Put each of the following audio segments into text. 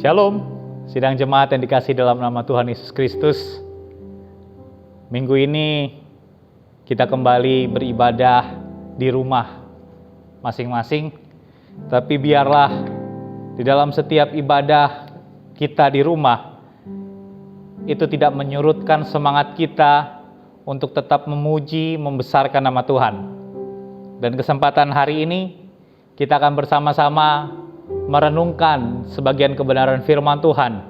Shalom, sidang jemaat yang dikasihi dalam nama Tuhan Yesus Kristus. Minggu ini kita kembali beribadah di rumah masing-masing. Tapi biarlah di dalam setiap ibadah kita di rumah itu tidak menyurutkan semangat kita untuk tetap memuji, membesarkan nama Tuhan. Dan kesempatan hari ini kita akan bersama-sama merenungkan sebagian kebenaran firman Tuhan.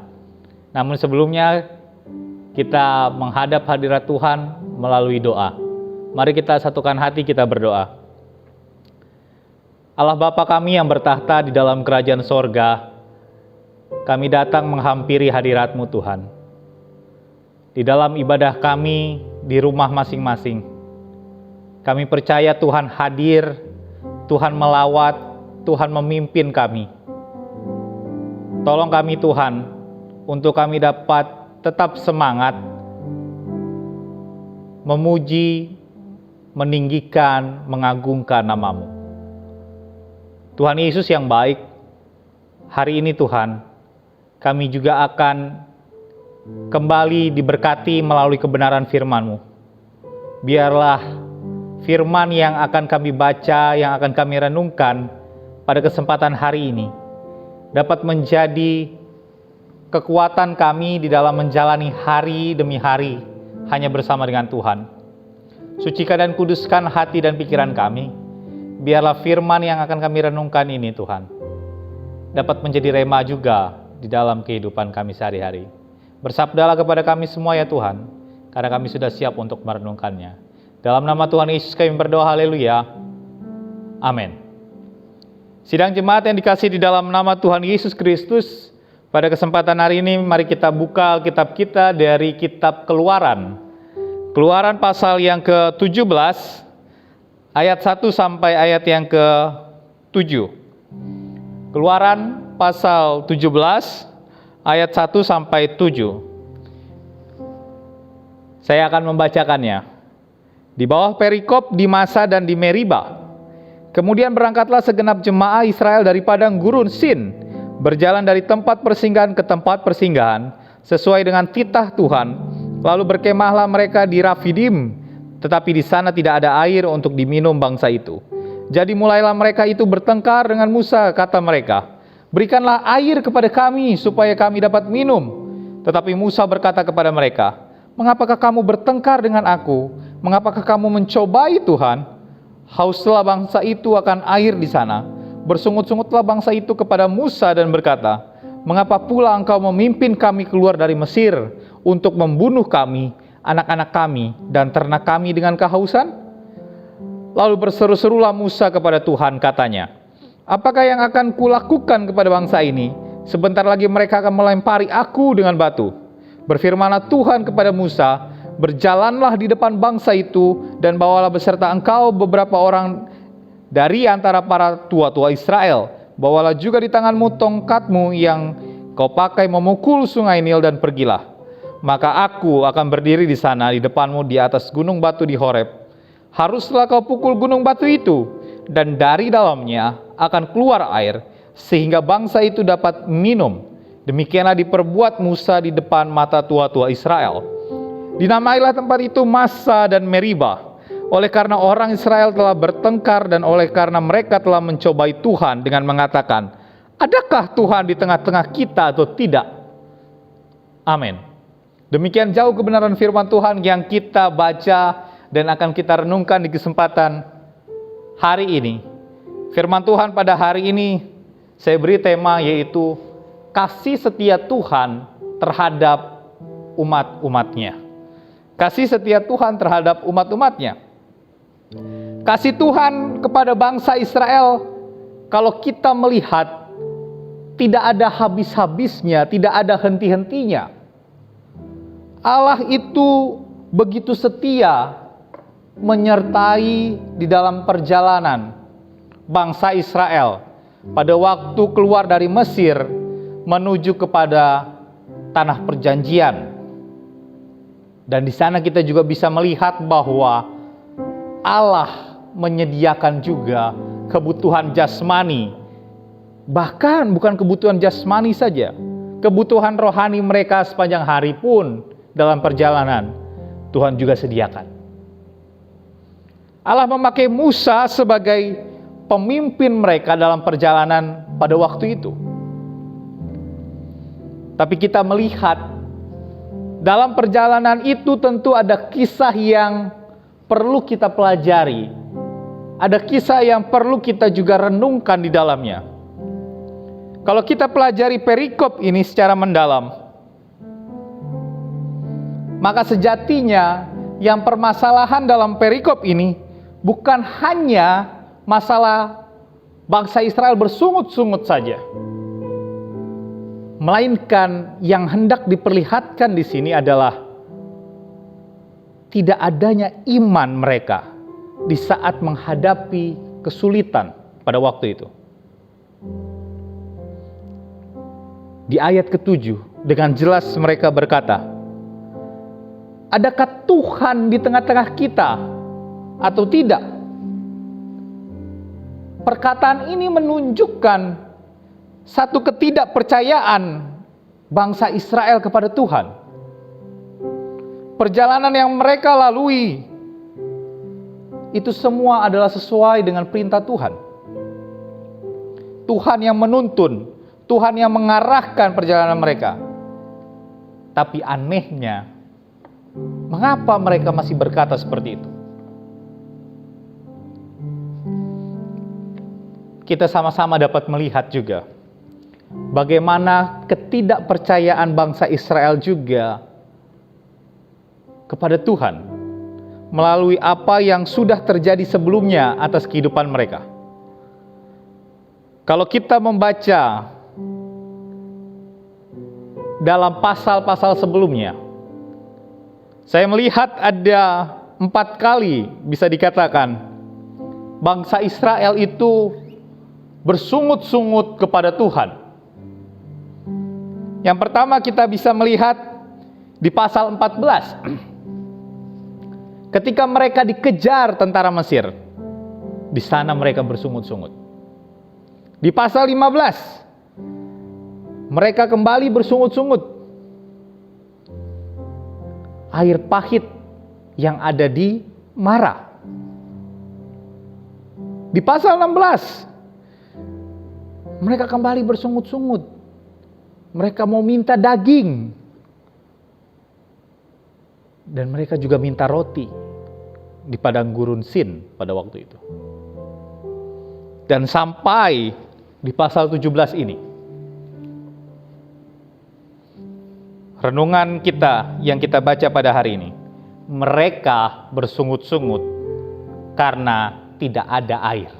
Namun sebelumnya kita menghadap hadirat Tuhan melalui doa. Mari kita satukan hati, kita berdoa. Allah Bapa kami yang bertahta di dalam kerajaan sorga, kami datang menghampiri hadirat-Mu Tuhan. Di dalam ibadah kami di rumah masing-masing, kami percaya Tuhan hadir, Tuhan melawat, Tuhan memimpin kami. Tolong kami Tuhan, untuk kami dapat tetap semangat, memuji, meninggikan, mengagungkan nama-Mu. Tuhan Yesus yang baik, hari ini Tuhan, kami juga akan kembali diberkati melalui kebenaran firman-Mu. Biarlah firman yang akan kami baca, yang akan kami renungkan pada kesempatan hari ini dapat menjadi kekuatan kami di dalam menjalani hari demi hari hanya bersama dengan Tuhan. Sucikan dan kuduskan hati dan pikiran kami. Biarlah firman yang akan kami renungkan ini Tuhan dapat menjadi rema juga di dalam kehidupan kami sehari-hari. Bersabdalah kepada kami semua ya Tuhan, karena kami sudah siap untuk merenungkannya. Dalam nama Tuhan Yesus kami berdoa, haleluya. Amin. Sidang jemaat yang dikasihi di dalam nama Tuhan Yesus Kristus, pada kesempatan hari ini mari kita buka kitab kita dari kitab Keluaran. Keluaran pasal yang ke-17, ayat 1 sampai ayat yang ke-7. Keluaran pasal 17, ayat 1 sampai 7. Saya akan membacakannya. Di bawah perikop di Masa dan di Meriba, kemudian berangkatlah segenap jemaah Israel dari padang gurun Sin, berjalan dari tempat persinggahan ke tempat persinggahan, sesuai dengan titah Tuhan. Lalu berkemahlah mereka di Rafidim, tetapi di sana tidak ada air untuk diminum bangsa itu. Jadi mulailah mereka itu bertengkar dengan Musa, kata mereka, "Berikanlah air kepada kami, supaya kami dapat minum." Tetapi Musa berkata kepada mereka, "Mengapakah kamu bertengkar dengan aku? Mengapakah kamu mencobai Tuhan? Hauslah bangsa itu akan air di sana. Bersungut-sungutlah bangsa itu kepada Musa dan berkata, 'Mengapa pula engkau memimpin kami keluar dari Mesir untuk membunuh kami, anak-anak kami, dan ternak kami dengan kehausan?' Lalu berseru-serulah Musa kepada Tuhan, katanya, 'Apakah yang akan kulakukan kepada bangsa ini? Sebentar lagi mereka akan melempari aku dengan batu.' Berfirmanlah Tuhan kepada Musa, 'Berjalanlah di depan bangsa itu dan bawalah beserta engkau beberapa orang dari antara para tua-tua Israel. Bawalah juga di tanganmu tongkatmu yang kau pakai memukul sungai Nil dan pergilah. Maka aku akan berdiri di sana di depanmu di atas gunung batu di Horeb. Haruslah kau pukul gunung batu itu, dan dari dalamnya akan keluar air, sehingga bangsa itu dapat minum.' Demikianlah diperbuat Musa di depan mata tua-tua Israel. Dinamailah tempat itu Masa dan Meriba, oleh karena orang Israel telah bertengkar dan oleh karena mereka telah mencobai Tuhan dengan mengatakan, 'Adakah Tuhan di tengah-tengah kita atau tidak?' Amin. Demikian jauh kebenaran firman Tuhan yang kita baca dan akan kita renungkan di kesempatan hari ini. Firman Tuhan pada hari ini saya beri tema yaitu kasih setia Tuhan terhadap umat-umatnya. Kasih setia Tuhan terhadap umat-umatnya. Kasih Tuhan kepada bangsa Israel, kalau kita melihat, tidak ada habis-habisnya, tidak ada henti-hentinya. Allah itu begitu setia menyertai di dalam perjalanan bangsa Israel pada waktu keluar dari Mesir menuju kepada tanah perjanjian. Dan di sana kita juga bisa melihat bahwa Allah menyediakan juga kebutuhan jasmani. Bahkan bukan kebutuhan jasmani saja, kebutuhan rohani mereka sepanjang hari pun dalam perjalanan Tuhan juga sediakan. Allah memakai Musa sebagai pemimpin mereka dalam perjalanan pada waktu itu. Tapi kita melihat dalam perjalanan itu tentu ada kisah yang perlu kita pelajari. Ada kisah yang perlu kita juga renungkan di dalamnya. Kalau kita pelajari perikop ini secara mendalam, maka sejatinya yang permasalahan dalam perikop ini bukan hanya masalah bangsa Israel bersungut-sungut saja. Melainkan yang hendak diperlihatkan di sini adalah tidak adanya iman mereka di saat menghadapi kesulitan pada waktu itu. Di ayat ke-7 dengan jelas mereka berkata, "Adakah Tuhan di tengah-tengah kita atau tidak?" Perkataan ini menunjukkan satu ketidakpercayaan bangsa Israel kepada Tuhan. Perjalanan yang mereka lalui itu semua adalah sesuai dengan perintah Tuhan. Tuhan yang menuntun, Tuhan yang mengarahkan perjalanan mereka. Tapi anehnya, mengapa mereka masih berkata seperti itu? Kita sama-sama dapat melihat juga bagaimana ketidakpercayaan bangsa Israel juga kepada Tuhan melalui apa yang sudah terjadi sebelumnya atas kehidupan mereka. Kalau kita membaca dalam pasal-pasal sebelumnya, saya melihat ada 4 kali bisa dikatakan bangsa Israel itu bersungut-sungut kepada Tuhan. Yang pertama kita bisa melihat di pasal 14. Ketika mereka dikejar tentara Mesir, di sana mereka bersungut-sungut. Di pasal 15, mereka kembali bersungut-sungut. Air pahit yang ada di Mara. Di pasal 16, mereka kembali bersungut-sungut. Mereka mau minta daging. Dan mereka juga minta roti di padang gurun Sin pada waktu itu. Dan sampai di pasal 17 ini, renungan kita yang kita baca pada hari ini, mereka bersungut-sungut karena tidak ada air.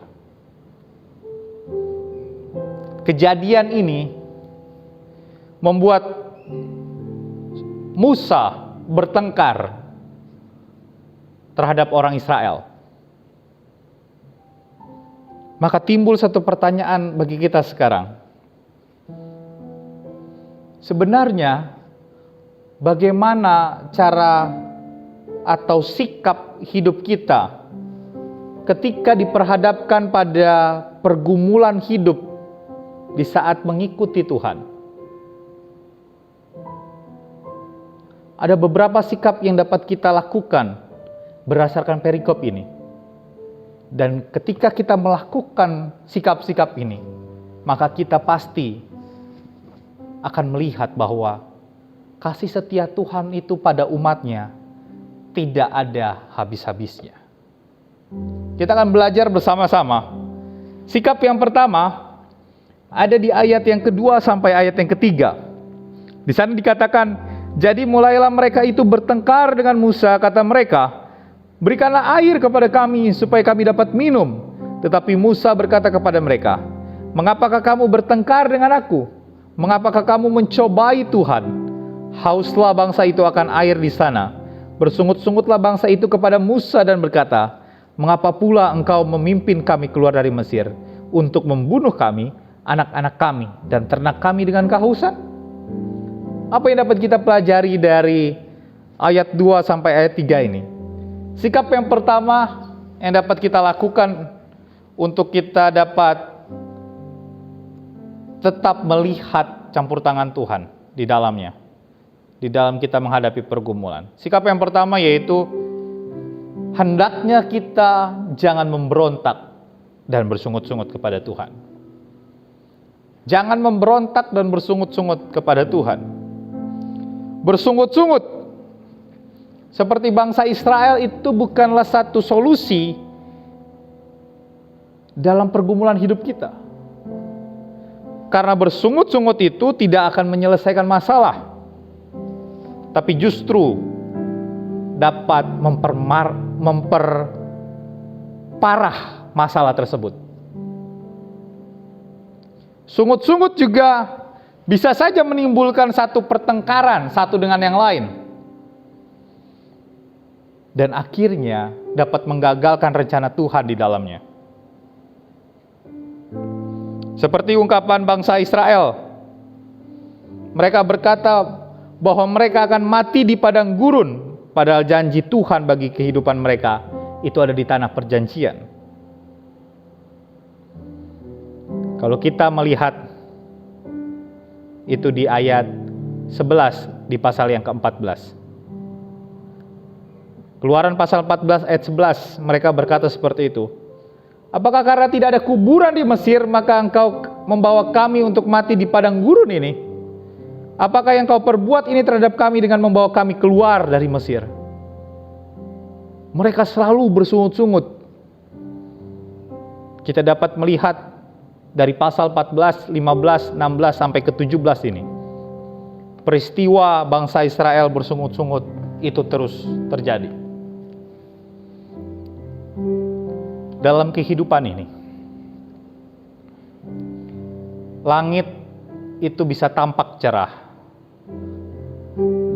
Kejadian ini membuat Musa bertengkar terhadap orang Israel. Maka timbul satu pertanyaan bagi kita sekarang. Sebenarnya bagaimana cara atau sikap hidup kita ketika diperhadapkan pada pergumulan hidup di saat mengikuti Tuhan? Ada beberapa sikap yang dapat kita lakukan berdasarkan perikop ini. Dan ketika kita melakukan sikap-sikap ini, maka kita pasti akan melihat bahwa kasih setia Tuhan itu pada umatnya tidak ada habis-habisnya. Kita akan belajar bersama-sama. Sikap yang pertama ada di ayat yang kedua sampai ayat yang ketiga. Di sana dikatakan, jadi mulailah mereka itu bertengkar dengan Musa, kata mereka, berikanlah air kepada kami supaya kami dapat minum. Tetapi Musa berkata kepada mereka, mengapakah kamu bertengkar dengan aku? Mengapakah kamu mencobai Tuhan? Hauslah bangsa itu akan air di sana. Bersungut-sungutlah bangsa itu kepada Musa dan berkata, mengapa pula engkau memimpin kami keluar dari Mesir untuk membunuh kami, anak-anak kami, dan ternak kami dengan kehausan? Apa yang dapat kita pelajari dari ayat 2 sampai ayat 3 ini? Sikap yang pertama yang dapat kita lakukan untuk kita dapat tetap melihat campur tangan Tuhan di dalamnya, di dalam kita menghadapi pergumulan. Sikap yang pertama yaitu hendaknya kita jangan memberontak dan bersungut-sungut kepada Tuhan. Jangan memberontak dan bersungut-sungut kepada Tuhan. Bersungut-sungut seperti bangsa Israel itu bukanlah satu solusi dalam pergumulan hidup kita. Karena bersungut-sungut itu tidak akan menyelesaikan masalah, tapi justru dapat memperparah masalah tersebut. Sungut-sungut juga bisa saja menimbulkan satu pertengkaran satu dengan yang lain, dan akhirnya dapat menggagalkan rencana Tuhan di dalamnya. Seperti ungkapan bangsa Israel, mereka berkata bahwa mereka akan mati di padang gurun, padahal janji Tuhan bagi kehidupan mereka itu ada di tanah perjanjian. Kalau kita melihat itu di ayat 11 di pasal yang ke-14. Keluaran pasal 14 ayat 11, mereka berkata seperti itu. Apakah karena tidak ada kuburan di Mesir, maka engkau membawa kami untuk mati di padang gurun ini? Apakah yang kau perbuat ini terhadap kami dengan membawa kami keluar dari Mesir? Mereka selalu bersungut-sungut. Kita dapat melihat dari pasal 14, 15, 16 sampai ke 17 ini. Peristiwa bangsa Israel bersungut-sungut itu terus terjadi. Dalam kehidupan ini, langit itu bisa tampak cerah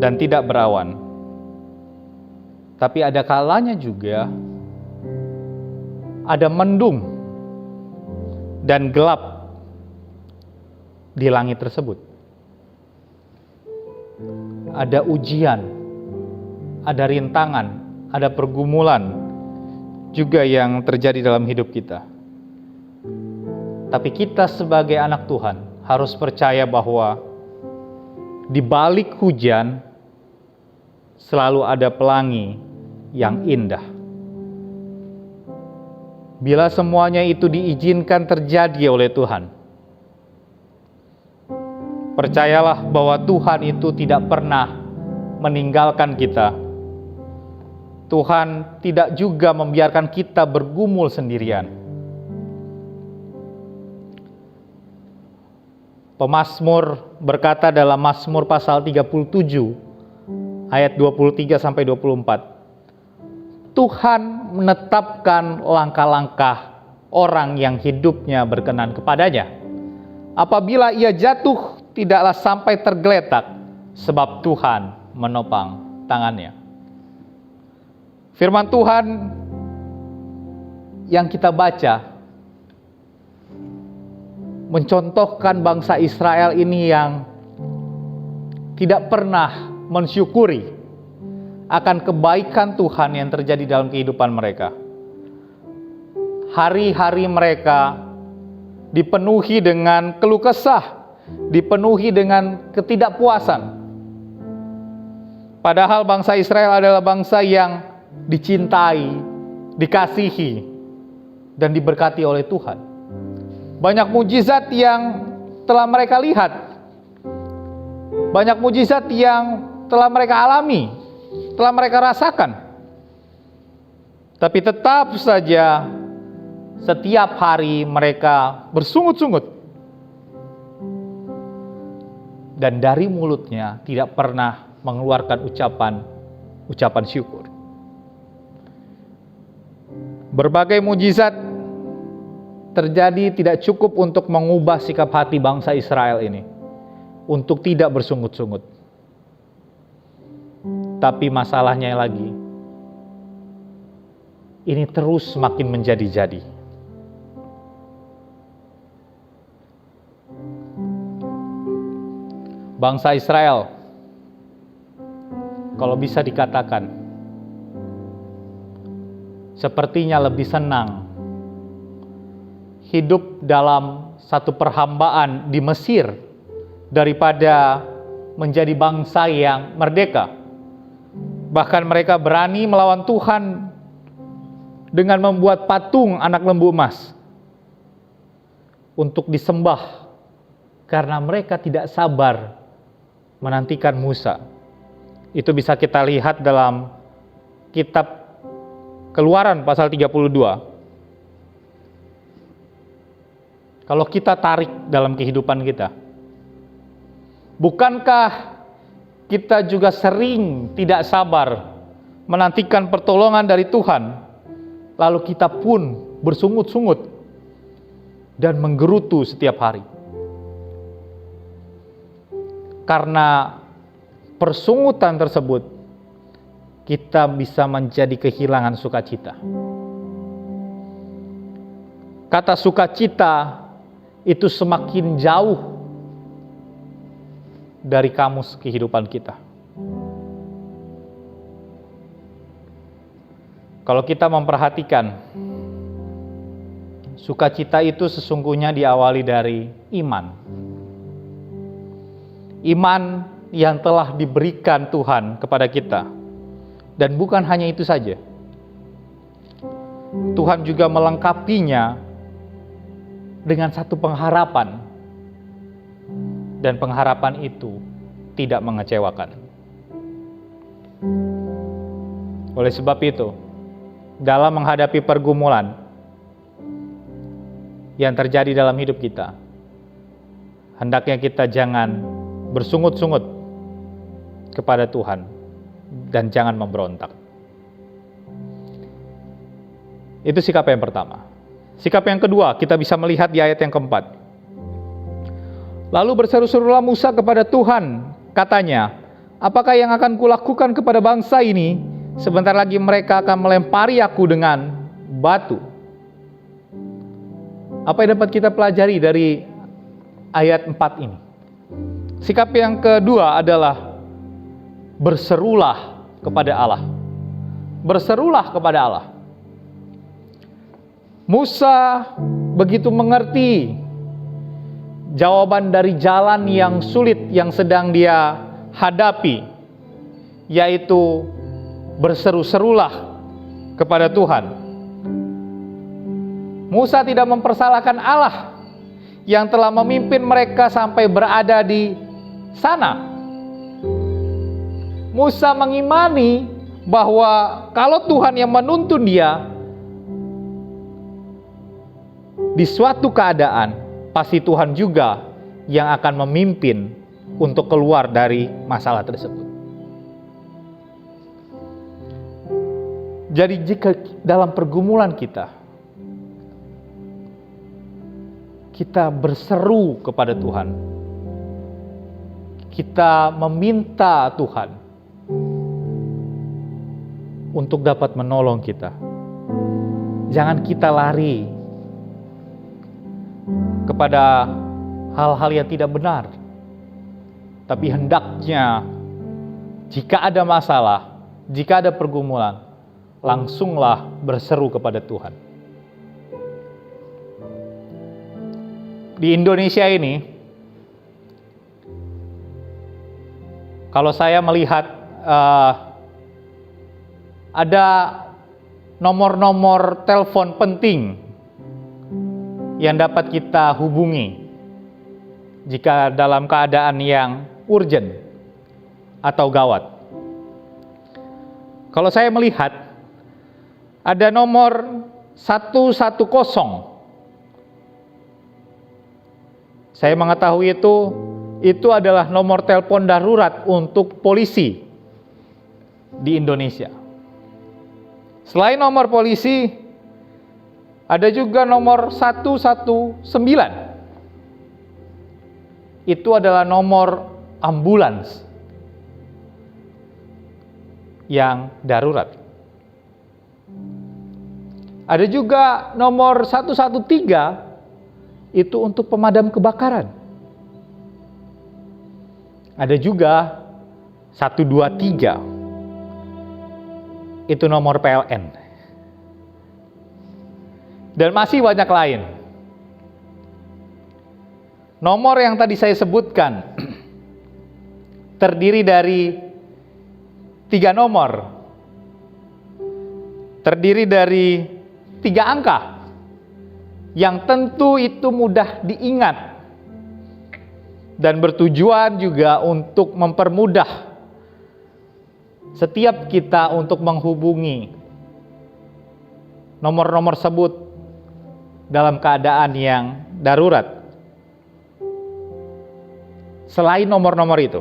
dan tidak berawan. Tapi ada kalanya juga ada mendung dan gelap di langit tersebut. Ada ujian, ada rintangan, ada pergumulan juga yang terjadi dalam hidup kita. Tapi kita sebagai anak Tuhan harus percaya bahwa di balik hujan selalu ada pelangi yang indah. Bila semuanya itu diizinkan terjadi oleh Tuhan, percayalah bahwa Tuhan itu tidak pernah meninggalkan kita. Tuhan tidak juga membiarkan kita bergumul sendirian. Pemazmur berkata dalam Mazmur pasal 37 ayat 23 sampai 24. Tuhan menetapkan langkah-langkah orang yang hidupnya berkenan kepadanya. Apabila ia jatuh, tidaklah sampai tergeletak, sebab Tuhan menopang tangannya. Firman Tuhan yang kita baca mencontohkan bangsa Israel ini yang tidak pernah mensyukuri akan kebaikan Tuhan yang terjadi dalam kehidupan mereka. Hari-hari mereka dipenuhi dengan keluh kesah, dipenuhi dengan ketidakpuasan. Padahal bangsa Israel adalah bangsa yang dicintai, dikasihi, dan diberkati oleh Tuhan. Banyak mujizat yang telah mereka lihat, banyak mujizat yang telah mereka alami, telah mereka rasakan. Tapi tetap saja setiap hari mereka bersungut-sungut, dan dari mulutnya tidak pernah mengeluarkan ucapan syukur. Berbagai mujizat terjadi tidak cukup untuk mengubah sikap hati bangsa Israel ini untuk tidak bersungut-sungut. Tapi masalahnya lagi, ini terus makin menjadi-jadi. Bangsa Israel, kalau bisa dikatakan, sepertinya lebih senang hidup dalam satu perhambaan di Mesir daripada menjadi bangsa yang merdeka. Bahkan mereka berani melawan Tuhan dengan membuat patung anak lembu emas untuk disembah karena mereka tidak sabar menantikan Musa. Itu bisa kita lihat dalam kitab Keluaran pasal 32. Kalau kita tarik dalam kehidupan kita, bukankah kita juga sering tidak sabar menantikan pertolongan dari Tuhan, lalu kita pun bersungut-sungut dan menggerutu setiap hari? Karena persungutan tersebut, kita bisa menjadi kehilangan sukacita. Kata sukacita itu semakin jauh dari kamus kehidupan kita. Kalau kita memperhatikan, sukacita itu sesungguhnya diawali dari iman. Iman yang telah diberikan Tuhan kepada kita. Dan bukan hanya itu saja. Tuhan juga melengkapinya dengan satu pengharapan. Dan pengharapan itu tidak mengecewakan. Oleh sebab itu, dalam menghadapi pergumulan yang terjadi dalam hidup kita, hendaknya kita jangan bersungut-sungut kepada Tuhan dan jangan memberontak. Itu sikap yang pertama. Sikap yang kedua kita bisa melihat di ayat yang keempat. Lalu berseru-serulah Musa kepada Tuhan, katanya, apakah yang akan kulakukan kepada bangsa ini? Sebentar lagi mereka akan melempari aku dengan batu. Apa yang dapat kita pelajari dari ayat 4 ini? Sikap yang kedua adalah berserulah kepada Allah. Berserulah kepada Allah. Musa begitu mengerti jawaban dari jalan yang sulit yang sedang dia hadapi, yaitu berseru-serulah kepada Tuhan. Musa tidak mempersalahkan Allah yang telah memimpin mereka sampai berada di sana. Musa mengimani bahwa kalau Tuhan yang menuntun dia di suatu keadaan, pasti Tuhan juga yang akan memimpin untuk keluar dari masalah tersebut. Jadi jika dalam pergumulan kita berseru kepada Tuhan, kita meminta Tuhan untuk dapat menolong kita. Jangan kita lari kepada hal-hal yang tidak benar. Tapi hendaknya jika ada masalah, jika ada pergumulan, langsunglah berseru kepada Tuhan. Di Indonesia ini, kalau saya melihat ada nomor-nomor telepon penting yang dapat kita hubungi jika dalam keadaan yang urgent atau gawat. Kalau saya melihat ada nomor 110. Saya mengetahui itu adalah nomor telepon darurat untuk polisi di Indonesia. Selain nomor polisi, ada juga nomor 119. Itu adalah nomor ambulans yang darurat. Ada juga nomor 113, itu untuk pemadam kebakaran. Ada juga 123, itu nomor PLN. Dan masih banyak lain. Nomor yang tadi saya sebutkan terdiri dari 3 nomor, terdiri dari 3 angka, yang tentu itu mudah diingat dan bertujuan juga untuk mempermudah setiap kita untuk menghubungi nomor-nomor tersebut dalam keadaan yang darurat. Selain nomor-nomor itu,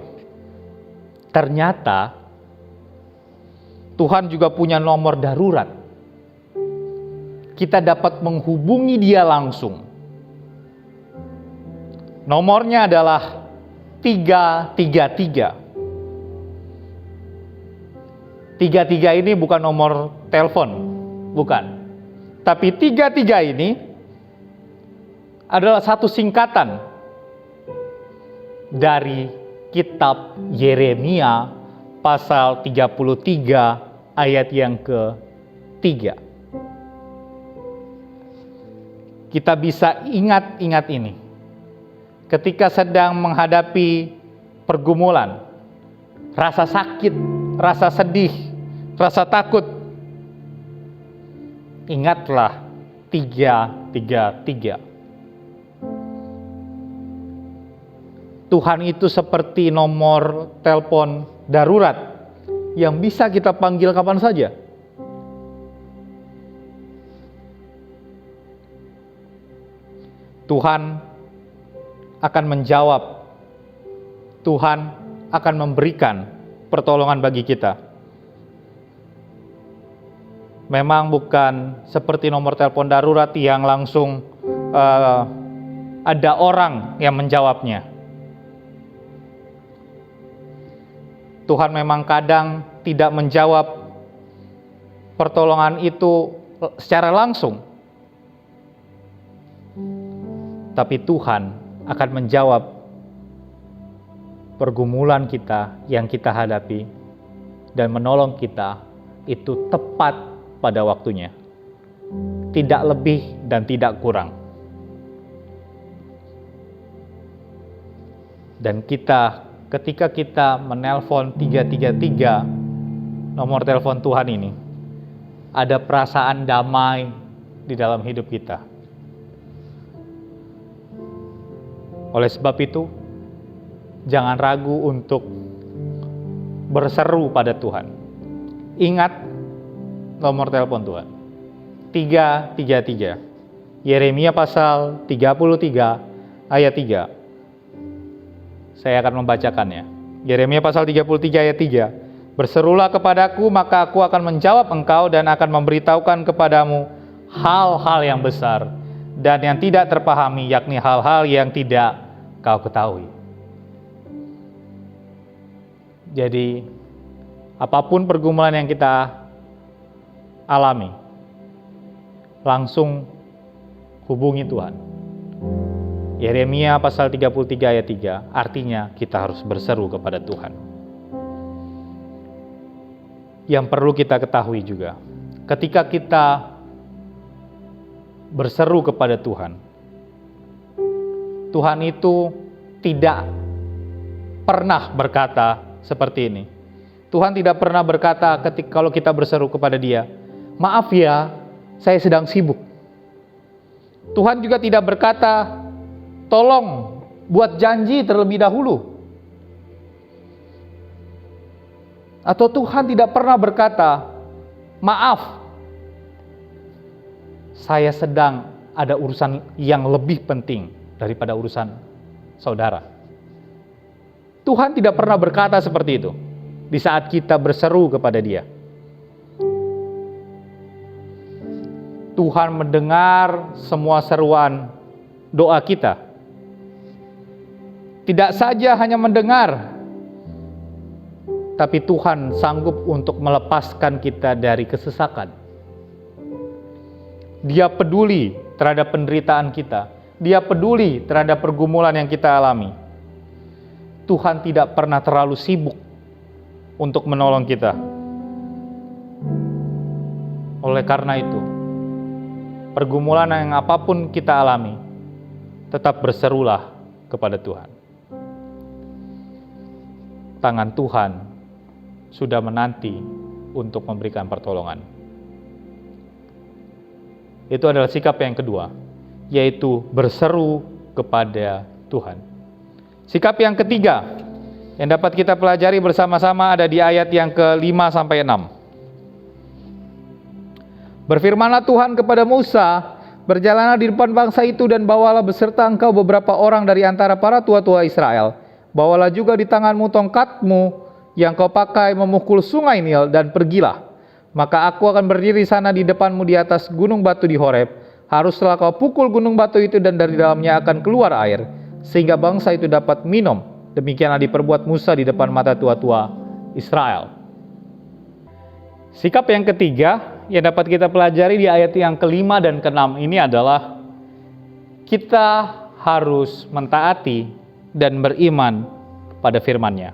ternyata Tuhan juga punya nomor darurat. Kita dapat menghubungi Dia langsung. Nomornya adalah 333. 33 ini bukan nomor telepon, bukan. Tapi 33 ini adalah satu singkatan dari kitab Yeremia pasal 33 ayat yang ke-3. Kita bisa ingat ini ketika sedang menghadapi pergumulan, rasa sakit, rasa sedih, rasa takut. Ingatlah 333. Tuhan itu seperti nomor telepon darurat yang bisa kita panggil kapan saja. Tuhan akan menjawab. Tuhan akan memberikan pertolongan bagi kita. Memang bukan seperti nomor telepon darurat yang langsung ada orang yang menjawabnya. Tuhan memang kadang tidak menjawab pertolongan itu secara langsung. Tapi Tuhan akan menjawab pergumulan kita yang kita hadapi dan menolong kita itu tepat pada waktunya. Tidak lebih dan tidak kurang. Dan ketika kita menelpon 333 nomor telepon Tuhan ini, ada perasaan damai di dalam hidup kita. Oleh sebab itu, jangan ragu untuk berseru pada Tuhan. Ingat nomor telepon Tuhan. 333. Yeremia pasal 33 ayat 3. Saya akan membacakannya. Yeremia pasal 33 ayat 3. Berserulah kepadaku, maka aku akan menjawab engkau dan akan memberitahukan kepadamu hal-hal yang besar dan yang tidak terpahami, yakni hal-hal yang tidak kau ketahui. Jadi, apapun pergumulan yang kita alami, langsung hubungi Tuhan. Yeremia pasal 33 ayat 3, artinya kita harus berseru kepada Tuhan. Yang perlu kita ketahui juga, ketika kita berseru kepada Tuhan, Tuhan itu tidak pernah berkata seperti ini. Tuhan tidak pernah berkata kalau kita berseru kepada Dia, maaf ya, saya sedang sibuk. Tuhan juga tidak berkata, tolong buat janji terlebih dahulu. Atau Tuhan tidak pernah berkata, maaf, saya sedang ada urusan yang lebih penting daripada urusan saudara. Tuhan tidak pernah berkata seperti itu di saat kita berseru kepada Dia. Tuhan mendengar semua seruan doa kita. Tidak saja hanya mendengar, tapi Tuhan sanggup untuk melepaskan kita dari kesesakan. Dia peduli terhadap penderitaan kita. Dia peduli terhadap pergumulan yang kita alami. Tuhan tidak pernah terlalu sibuk untuk menolong kita. Oleh karena itu, pergumulan yang apapun kita alami, tetap berserulah kepada Tuhan. tangan Tuhan sudah menanti untuk memberikan pertolongan. Itu adalah sikap yang kedua, yaitu berseru kepada Tuhan. Sikap yang ketiga yang dapat kita pelajari bersama-sama ada di ayat yang ke-5-6. Berfirmanlah Tuhan kepada Musa, berjalanlah di depan bangsa itu dan bawalah beserta engkau beberapa orang dari antara para tua-tua Israel. Bawalah juga di tanganmu tongkatmu yang kau pakai memukul sungai Nil dan pergilah. Maka aku akan berdiri sana di depanmu di atas gunung batu di Horeb. Haruslah kau pukul gunung batu itu dan dari dalamnya akan keluar air, sehingga bangsa itu dapat minum. Demikianlah diperbuat Musa di depan mata tua-tua Israel. Sikap yang ketiga yang dapat kita pelajari di ayat yang ke-5 dan ke-6 ini adalah kita harus mentaati dan beriman pada firman-Nya.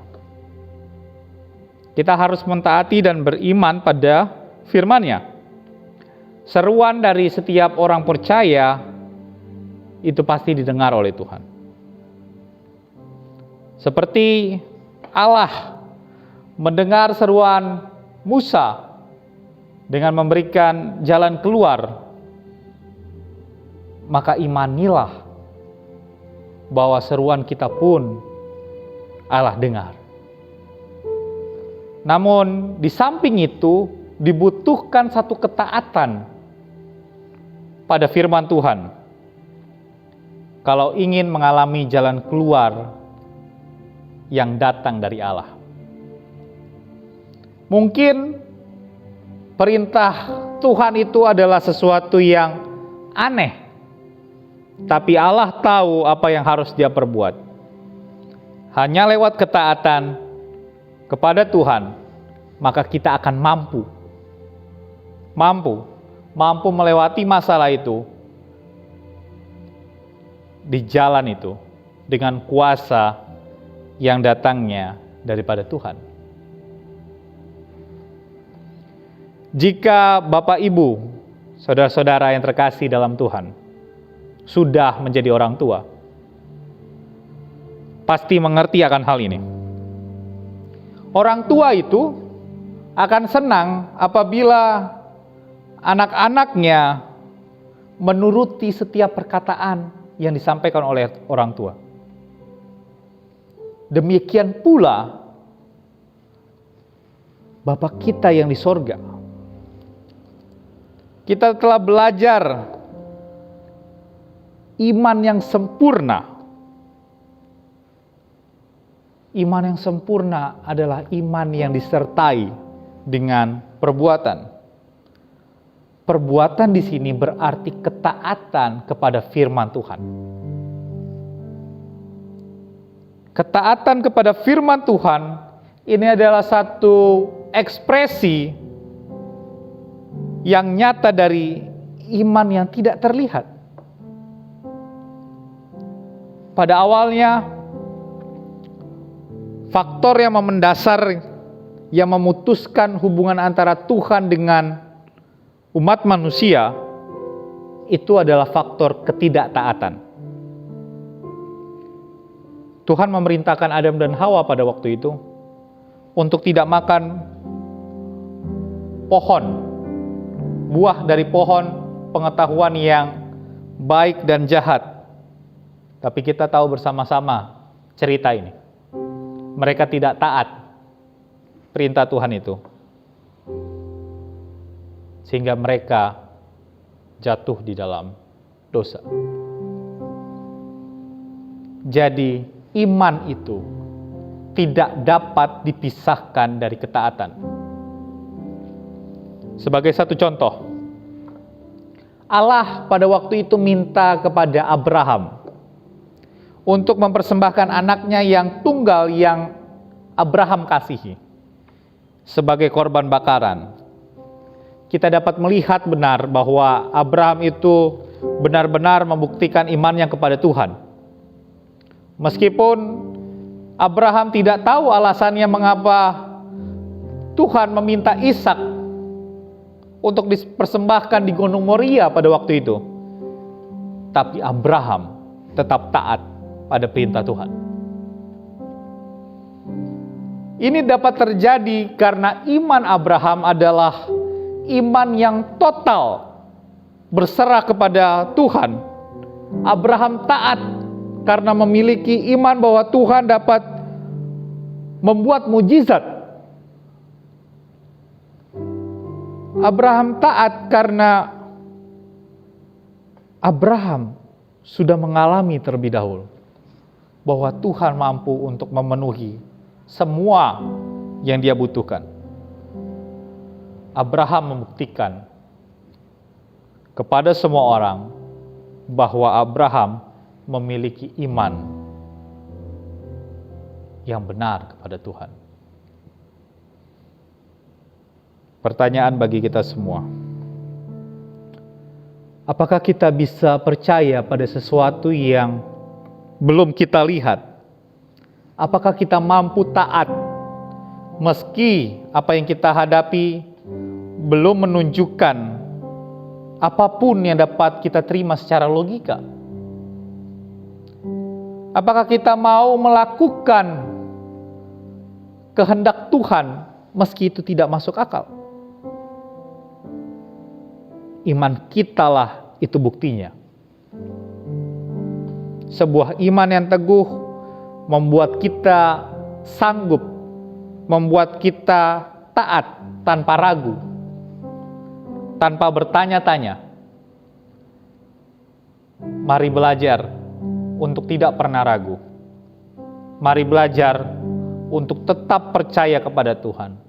Kita harus mentaati dan beriman pada firman-Nya. Seruan dari setiap orang percaya itu pasti didengar oleh Tuhan. Seperti Allah mendengar seruan Musa dengan memberikan jalan keluar, maka imanilah bahwa seruan kita pun Allah dengar. Namun di samping itu dibutuhkan satu ketaatan pada firman Tuhan kalau ingin mengalami jalan keluar yang datang dari Allah. Mungkin perintah Tuhan itu adalah sesuatu yang aneh, tapi Allah tahu apa yang harus Dia perbuat. Hanya lewat ketaatan kepada Tuhan, maka kita akan mampu melewati masalah itu di jalan itu dengan kuasa yang datangnya daripada Tuhan. Jika Bapak Ibu, saudara-saudara yang terkasih dalam Tuhan, sudah menjadi orang tua, pasti mengerti akan hal ini. Orang tua itu akan senang apabila anak-anaknya menuruti setiap perkataan yang disampaikan oleh orang tua. Demikian pula Bapa kita yang di sorga. Kita telah belajar iman yang sempurna. Iman yang sempurna adalah iman yang disertai dengan perbuatan. Perbuatan di sini berarti ketaatan kepada firman Tuhan. Ketaatan kepada firman Tuhan ini adalah satu ekspresi yang nyata dari iman yang tidak terlihat. Pada awalnya, faktor yang mendasar yang memutuskan hubungan antara Tuhan dengan umat manusia itu adalah faktor ketidaktaatan. Tuhan memerintahkan Adam dan Hawa pada waktu itu untuk tidak makan buah dari pohon pengetahuan yang baik dan jahat. Tapi kita tahu bersama-sama cerita ini. Mereka tidak taat perintah Tuhan itu. Sehingga mereka jatuh di dalam dosa. Jadi iman itu tidak dapat dipisahkan dari ketaatan. Sebagai satu contoh, Allah pada waktu itu minta kepada Abraham untuk mempersembahkan anaknya yang tunggal yang Abraham kasihi sebagai korban bakaran. Kita dapat melihat benar bahwa Abraham itu benar-benar membuktikan imannya kepada Tuhan. Meskipun Abraham tidak tahu alasannya mengapa Tuhan meminta Ishak untuk dipersembahkan di Gunung Moria pada waktu itu. Tapi Abraham tetap taat pada perintah Tuhan. Ini dapat terjadi karena iman Abraham adalah iman yang total berserah kepada Tuhan. Abraham taat karena memiliki iman bahwa Tuhan dapat membuat mujizat. Abraham taat karena Abraham sudah mengalami terlebih dahulu bahwa Tuhan mampu untuk memenuhi semua yang dia butuhkan. Abraham membuktikan kepada semua orang bahwa Abraham memiliki iman yang benar kepada Tuhan. Pertanyaan bagi kita semua, apakah kita bisa percaya pada sesuatu yang belum kita lihat? Apakah kita mampu taat meski apa yang kita hadapi belum menunjukkan apapun yang dapat kita terima secara logika? Apakah kita mau melakukan kehendak Tuhan meski itu tidak masuk akal? Iman kitalah itu buktinya. Sebuah iman yang teguh membuat kita sanggup, membuat kita taat tanpa ragu, tanpa bertanya-tanya. Mari belajar untuk tidak pernah ragu. Mari belajar untuk tetap percaya kepada Tuhan,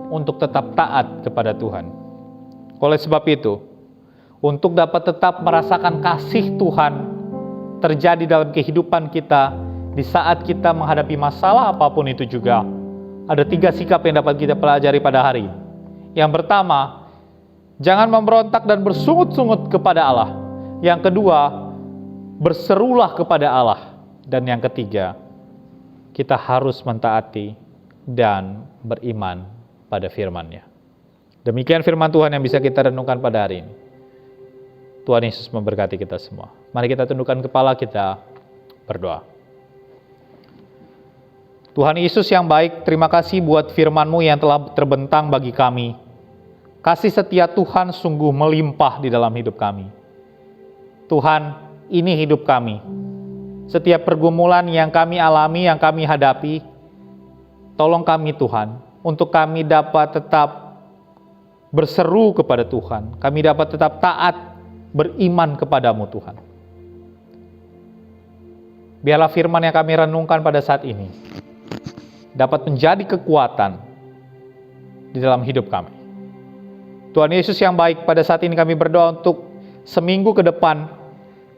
untuk tetap taat kepada Tuhan. Oleh sebab itu, untuk dapat tetap merasakan kasih Tuhan terjadi dalam kehidupan kita, di saat kita menghadapi masalah apapun itu juga, ada 3 sikap yang dapat kita pelajari pada hari ini. Yang pertama, jangan memberontak dan bersungut-sungut kepada Allah. Yang kedua, berserulah kepada Allah. Dan yang ketiga, kita harus mentaati dan beriman pada firman-Nya. Demikian firman Tuhan yang bisa kita renungkan pada hari ini. Tuhan Yesus memberkati kita semua. Mari kita tundukkan kepala kita, berdoa. Tuhan Yesus yang baik, terima kasih buat firman-Mu yang telah terbentang bagi kami. Kasih setia Tuhan sungguh melimpah di dalam hidup kami. Tuhan, ini hidup kami. Setiap pergumulan yang kami alami, yang kami hadapi, tolong kami Tuhan, untuk kami dapat tetap berseru kepada Tuhan. Kami dapat tetap taat, beriman kepadamu Tuhan. Biarlah firman yang kami renungkan pada saat ini dapat menjadi kekuatan di dalam hidup kami. Tuhan Yesus yang baik, pada saat ini kami berdoa untuk seminggu ke depan,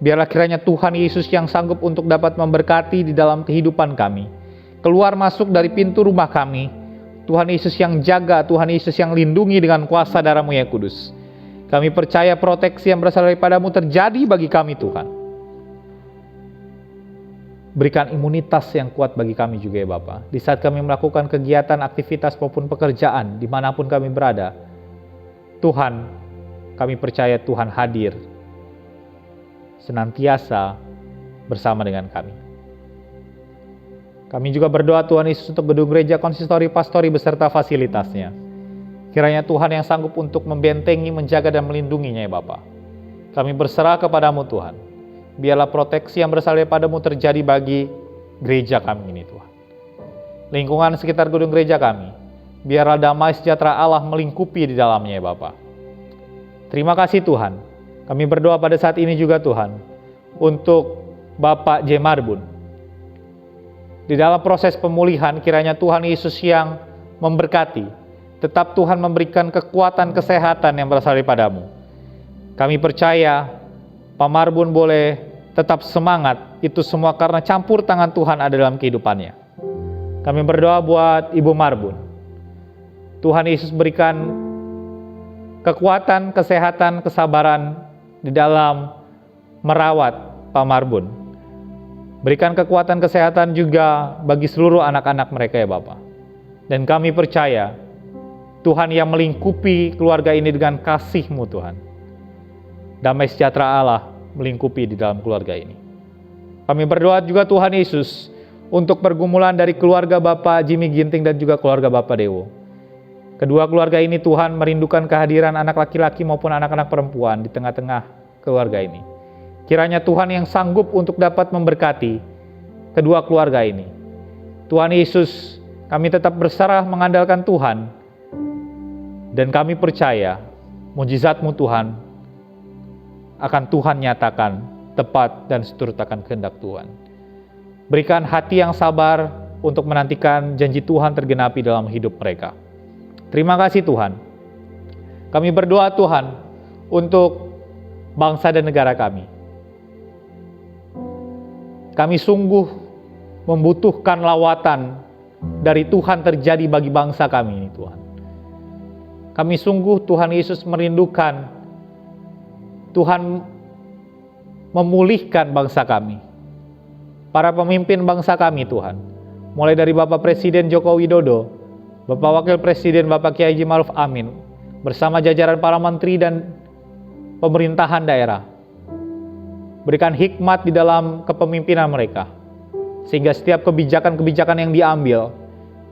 biarlah kiranya Tuhan Yesus yang sanggup untuk dapat memberkati di dalam kehidupan kami. Keluar masuk dari pintu rumah kami, Tuhan Yesus yang jaga, Tuhan Yesus yang lindungi dengan kuasa darah-Mu yang kudus. Kami percaya proteksi yang berasal daripada-Mu terjadi bagi kami Tuhan. Berikan imunitas yang kuat bagi kami juga ya Bapa. Di saat kami melakukan kegiatan, aktivitas maupun pekerjaan dimanapun kami berada, Tuhan, kami percaya Tuhan hadir senantiasa bersama dengan kami. Kami juga berdoa Tuhan Yesus untuk gedung gereja, konsistori, pastori beserta fasilitasnya. Kiranya Tuhan yang sanggup untuk membentengi, menjaga dan melindunginya ya Bapa. Kami berserah kepadamu Tuhan. Biarlah proteksi yang berasal daripada-Mu terjadi bagi gereja kami ini Tuhan. Lingkungan sekitar gedung gereja kami, biarlah damai sejahtera Allah melingkupi di dalamnya ya Bapa. Terima kasih Tuhan. Kami berdoa pada saat ini juga Tuhan, untuk Bapak J. Marbun. Di dalam proses pemulihan, kiranya Tuhan Yesus yang memberkati. Tetap Tuhan memberikan kekuatan kesehatan yang berasal daripada-Mu. Kami percaya Pak Marbun boleh tetap semangat, itu semua karena campur tangan Tuhan ada dalam kehidupannya. Kami berdoa buat Ibu Marbun. Tuhan Yesus berikan kekuatan, kesehatan, kesabaran di dalam merawat Pak Marbun. Berikan kekuatan kesehatan juga bagi seluruh anak-anak mereka ya Bapa. Dan kami percaya Tuhan yang melingkupi keluarga ini dengan kasih-Mu Tuhan. Damai sejahtera Allah melingkupi di dalam keluarga ini. Kami berdoa juga Tuhan Yesus untuk pergumulan dari keluarga Bapak Jimmy Ginting dan juga keluarga Bapak Dewo. Kedua keluarga ini Tuhan merindukan kehadiran anak laki-laki maupun anak-anak perempuan di tengah-tengah keluarga ini. Kiranya Tuhan yang sanggup untuk dapat memberkati kedua keluarga ini. Tuhan Yesus, kami tetap berserah mengandalkan Tuhan, dan kami percaya mujizat-Mu Tuhan akan Tuhan nyatakan tepat dan seturut akan kehendak Tuhan. Berikan hati yang sabar untuk menantikan janji Tuhan tergenapi dalam hidup mereka. Terima kasih Tuhan. Kami berdoa Tuhan untuk bangsa dan negara kami. Kami sungguh membutuhkan lawatan dari Tuhan terjadi bagi bangsa kami ini Tuhan. Kami sungguh Tuhan Yesus merindukan Tuhan memulihkan bangsa kami. Para pemimpin bangsa kami Tuhan, mulai dari Bapak Presiden Joko Widodo, Bapak Wakil Presiden Bapak Kiai Haji Ma'ruf Amin, bersama jajaran para menteri dan pemerintahan daerah. Berikan hikmat di dalam kepemimpinan mereka, sehingga setiap kebijakan-kebijakan yang diambil,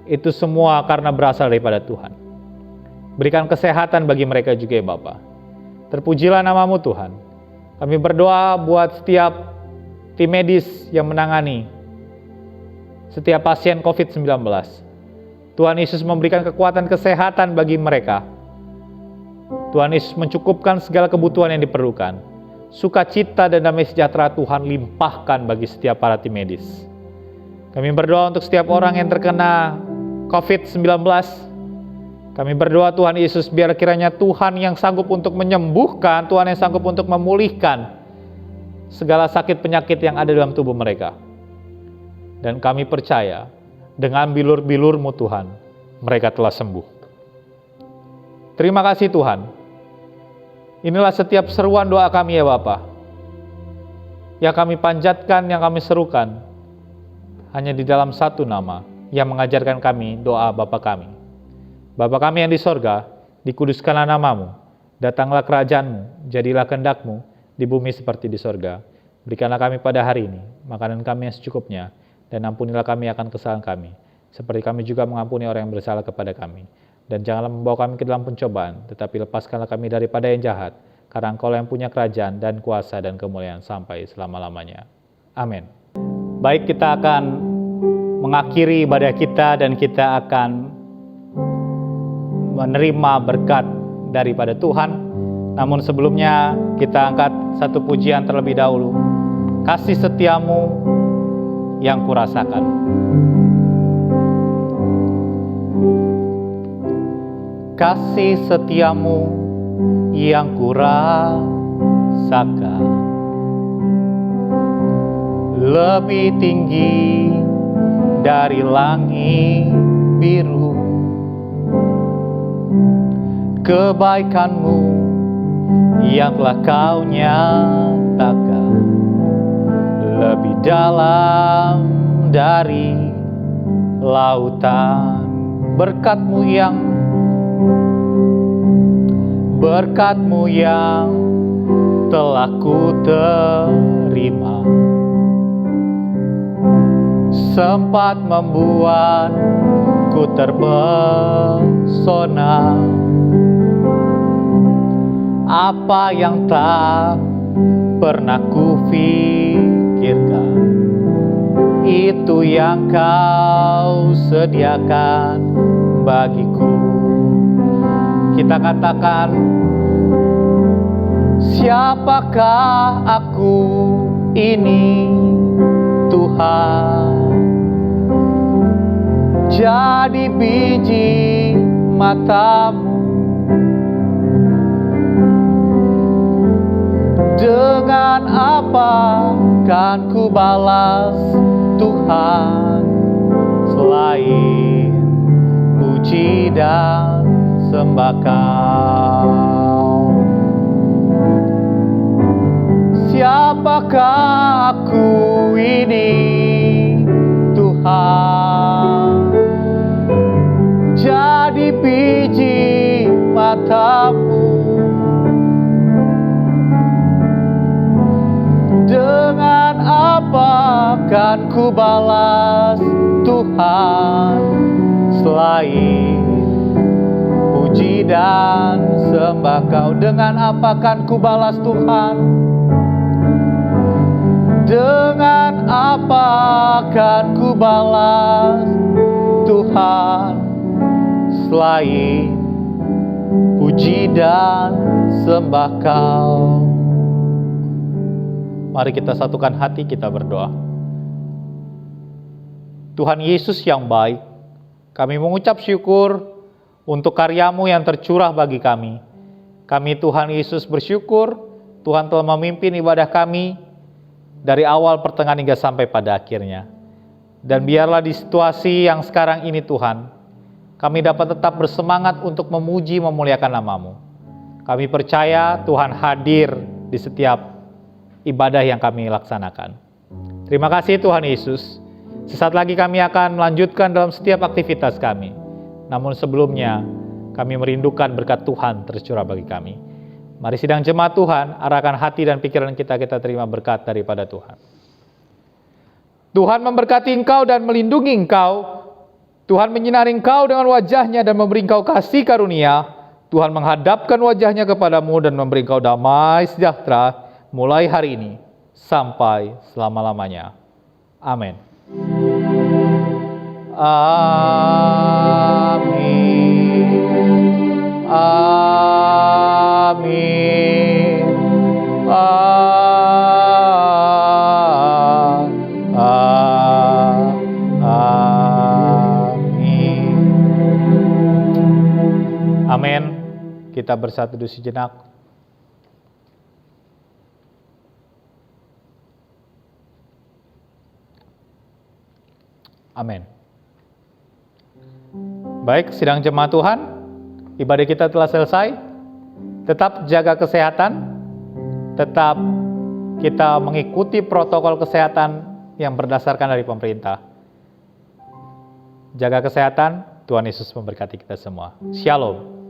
itu semua karena berasal daripada Tuhan. Berikan kesehatan bagi mereka juga ya Bapak. Terpujilah nama-Mu Tuhan. Kami berdoa buat setiap tim medis yang menangani setiap pasien COVID-19. Tuhan Yesus memberikan kekuatan kesehatan bagi mereka. Tuhan Yesus mencukupkan segala kebutuhan yang diperlukan. Sukacita dan damai sejahtera Tuhan limpahkan bagi setiap para tim medis. Kami berdoa untuk setiap orang yang terkena COVID-19. Kami berdoa Tuhan Yesus, biar kiranya Tuhan yang sanggup untuk menyembuhkan, Tuhan yang sanggup untuk memulihkan segala sakit penyakit yang ada dalam tubuh mereka. Dan kami percaya dengan bilur-bilur-Mu Tuhan, mereka telah sembuh. Terima kasih Tuhan. Inilah setiap seruan doa kami ya Bapa, yang kami panjatkan, yang kami serukan, hanya di dalam satu nama yang mengajarkan kami doa Bapa kami. Bapa kami yang di sorga, dikuduskanlah nama-Mu, datanglah kerajaan-Mu, jadilah kehendak-Mu di bumi seperti di sorga. Berikanlah kami pada hari ini makanan kami yang secukupnya, dan ampunilah kami akan kesalahan kami, seperti kami juga mengampuni orang yang bersalah kepada kami. Dan janganlah membawa kami ke dalam pencobaan, tetapi lepaskanlah kami daripada yang jahat, karena Engkau yang punya kerajaan dan kuasa dan kemuliaan sampai selama-lamanya. Amin. Baik, kita akan mengakhiri ibadah kita dan kita akan menerima berkat daripada Tuhan. Namun sebelumnya kita angkat satu pujian terlebih dahulu. Kasih setiamu yang kurasakan. Kasih setiamu yang kurasakan lebih tinggi dari langit biru. Kebaikan-Mu yang telah Kau nyatakan lebih dalam dari lautan. Berkat-Mu yang telah ku terima sempat membuatku terpesona. Apa yang tak pernah kupikirkan, itu yang Kau sediakan bagiku. Kita katakan, siapakah aku ini Tuhan? Jadi biji mata-Mu, dengan apa kan ku balas Tuhan, selain puji dan sembah Kau? Siapakah aku ini Tuhan? Jadi biji mata-Mu, dengan apa akan ku balas Tuhan selain puji dan sembah Kau? Dengan apa akan ku balas Tuhan? Dengan apa akan ku balas Tuhan selain puji dan sembah Kau? Mari kita satukan hati, kita berdoa. Tuhan Yesus yang baik, kami mengucap syukur untuk karya-Mu yang tercurah bagi kami. Kami Tuhan Yesus bersyukur, Tuhan telah memimpin ibadah kami dari awal, pertengahan, hingga sampai pada akhirnya. Dan biarlah di situasi yang sekarang ini Tuhan, kami dapat tetap bersemangat untuk memuji, memuliakan nama-Mu. Kami percaya Tuhan hadir di setiap ibadah yang kami laksanakan. Terima kasih Tuhan Yesus. Sesaat lagi kami akan melanjutkan dalam setiap aktivitas kami. Namun sebelumnya, kami merindukan berkat Tuhan tercurah bagi kami. Mari sidang jemaat Tuhan, arahkan hati dan pikiran kita terima berkat daripada Tuhan. Tuhan memberkati engkau dan melindungi engkau. Tuhan menyinari engkau dengan wajah-Nya dan memberi engkau kasih karunia. Tuhan menghadapkan wajah-Nya kepadamu dan memberi engkau damai sejahtera mulai hari ini sampai selama-lamanya. Amin. Amin. Amin. Amin. Amin. Kita bersatu dulu sejenak. Amin. Baik, sidang jemaat Tuhan, ibadah kita telah selesai. Tetap jaga kesehatan, tetap kita mengikuti protokol kesehatan yang berdasarkan dari pemerintah. Jaga kesehatan, Tuhan Yesus memberkati kita semua. Shalom.